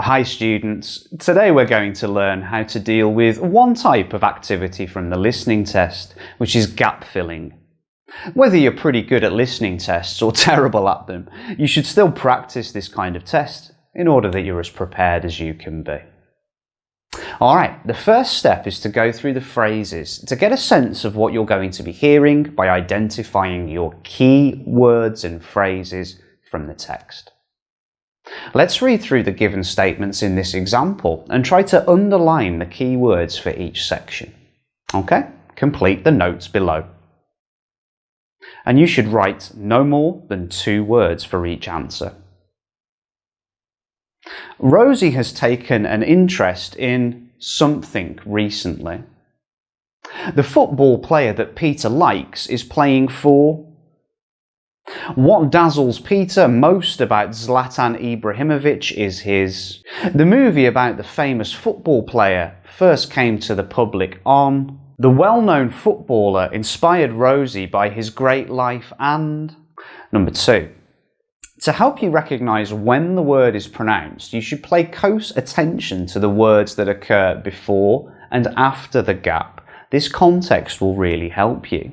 Hi students, today we're going to learn how to deal with one type of activity from the listening test, which is gap filling. Whether you're pretty good at listening tests or terrible at them, you should still practice this kind of test in order that you're as prepared as you can be. Alright, the first step is to go through the phrases to get a sense of what you're going to be hearing by identifying your key words and phrases from the text. Let's read through the given statements in this example and try to underline the key words for each section. Okay, complete the notes below. And you should write no more than 2 words for each answer. Rosie has taken an interest in something recently. The football player that Peter likes is playing for. What dazzles Peter most about Zlatan Ibrahimovic is his. The movie about the famous football player first came to the public on. The well-known footballer inspired Rosie by his great life and. Number 2. To help you recognise when the word is pronounced, you should pay close attention to the words that occur before and after the gap. This context will really help you.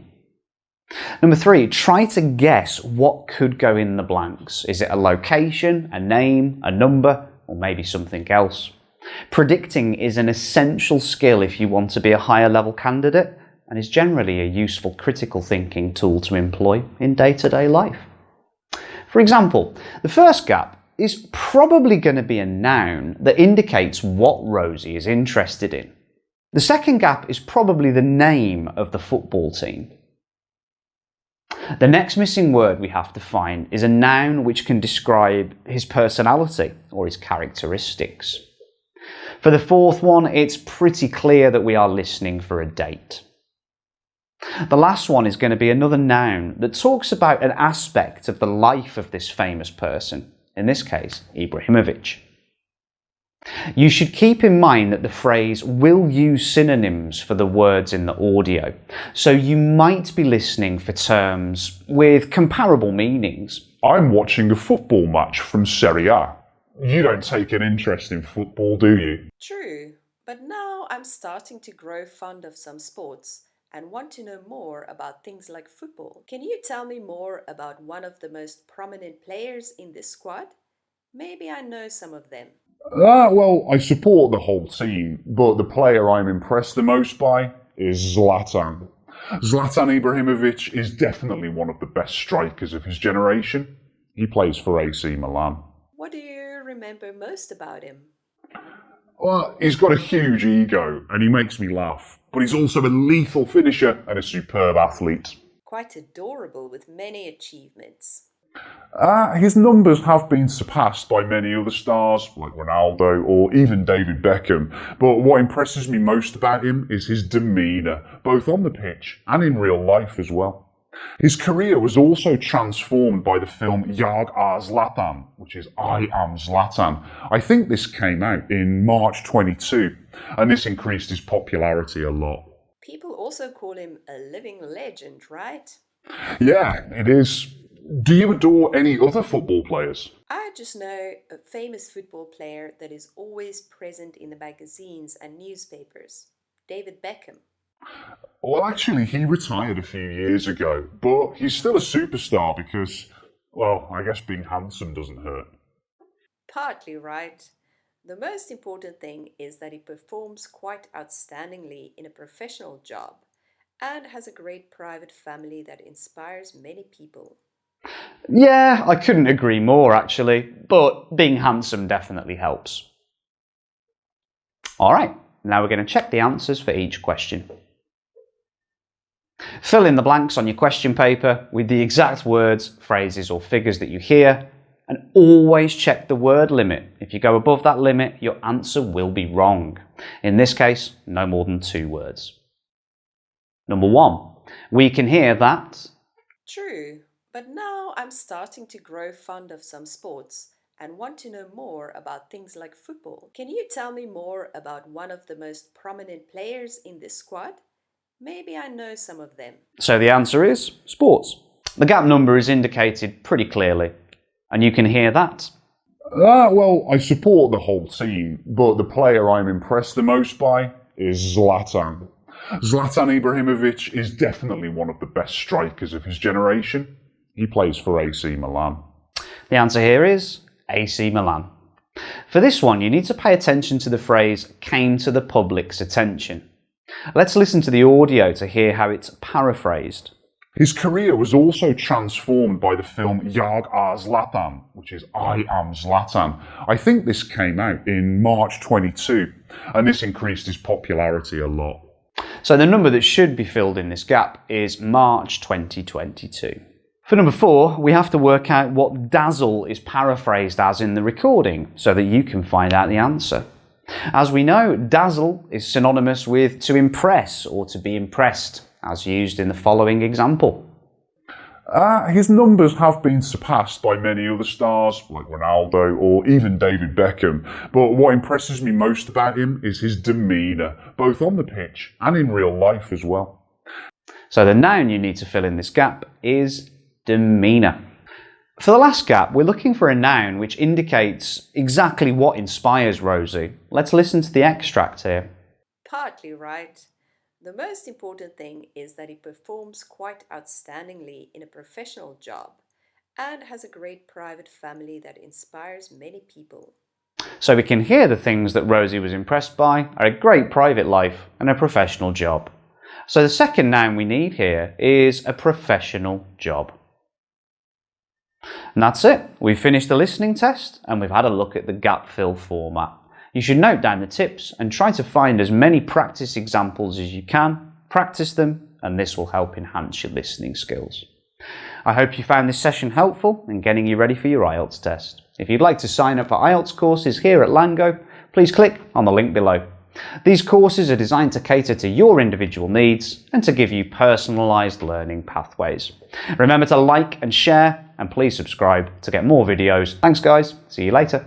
Number 3, try to guess what could go in the blanks. Is it a location, a name, a number, or maybe something else? Predicting is an essential skill if you want to be a higher level candidate and is generally a useful critical thinking tool to employ in day-to-day life. For example, the first gap is probably going to be a noun that indicates what Rosie is interested in. The second gap is probably the name of the football team. The next missing word we have to find is a noun which can describe his personality or his characteristics. For the fourth one, it's pretty clear that we are listening for a date. The last one is going to be another noun that talks about an aspect of the life of this famous person, in this case, Ibrahimovic. You should keep in mind that the phrase will use synonyms for the words in the audio, so you might be listening for terms with comparable meanings. I'm watching a football match from Serie A. You don't take an interest in football, do you? True, but now I'm starting to grow fond of some sports and want to know more about things like football. Can you tell me more about one of the most prominent players in this squad? Maybe I know some of them. Well, I support the whole team, but the player I'm impressed the most by is Zlatan. Zlatan Ibrahimovic is definitely one of the best strikers of his generation. He plays for AC Milan. What do you remember most about him? Well, he's got a huge ego and he makes me laugh, but he's also a lethal finisher and a superb athlete. Quite adorable with many achievements. His numbers have been surpassed by many other stars, like Ronaldo or even David Beckham, but what impresses me most about him is his demeanour, both on the pitch and in real life as well. His career was also transformed by the film Jag är Zlatan, which is I Am Zlatan. I think this came out in March 22, and this increased his popularity a lot. People also call him a living legend, right? Yeah, it is. Do you adore any other football players? I just know a famous football player that is always present in the magazines and newspapers. David Beckham. Well, actually, he retired a few years ago, but he's still a superstar because, well, I guess being handsome doesn't hurt. Partly right. The most important thing is that he performs quite outstandingly in a professional job and has a great private family that inspires many people. Yeah, I couldn't agree more actually, but being handsome definitely helps. Alright, now we're going to check the answers for each question. Fill in the blanks on your question paper with the exact words, phrases or figures that you hear, and always check the word limit. If you go above that limit, your answer will be wrong. In this case, no more than 2 words. Number 1, we can hear that. True, but now I'm starting to grow fond of some sports and want to know more about things like football. Can you tell me more about one of the most prominent players in this squad? Maybe I know some of them. So the answer is sports. The gap number is indicated pretty clearly, and you can hear that. Well, I support the whole team, but the player I'm impressed the most by is Zlatan. Zlatan Ibrahimovic is definitely one of the best strikers of his generation. He plays for AC Milan. The answer here is AC Milan. For this one, you need to pay attention to the phrase came to the public's attention. Let's listen to the audio to hear how it's paraphrased. His career was also transformed by the film Jag är Zlatan, which is I am Zlatan. I think this came out in March 22, and this increased his popularity a lot. So the number that should be filled in this gap is March 2022. For number 4, we have to work out what dazzle is paraphrased as in the recording so that you can find out the answer. As we know, dazzle is synonymous with to impress or to be impressed, as used in the following example. His numbers have been surpassed by many other stars, like Ronaldo or even David Beckham, but what impresses me most about him is his demeanour, both on the pitch and in real life as well. So the noun you need to fill in this gap is demeanour. For the last gap, we're looking for a noun which indicates exactly what inspires Rosie. Let's listen to the extract here. Partly right. The most important thing is that he performs quite outstandingly in a professional job and has a great private family that inspires many people. So we can hear the things that Rosie was impressed by are a great private life and a professional job. So the second noun we need here is a professional job. And that's it. We've finished the listening test and we've had a look at the gap fill format. You should note down the tips and try to find as many practice examples as you can, practice them, and this will help enhance your listening skills. I hope you found this session helpful in getting you ready for your IELTS test. If you'd like to sign up for IELTS courses here at LangGo, please click on the link below. These courses are designed to cater to your individual needs and to give you personalised learning pathways. Remember to like and share, and please subscribe to get more videos. Thanks guys, see you later.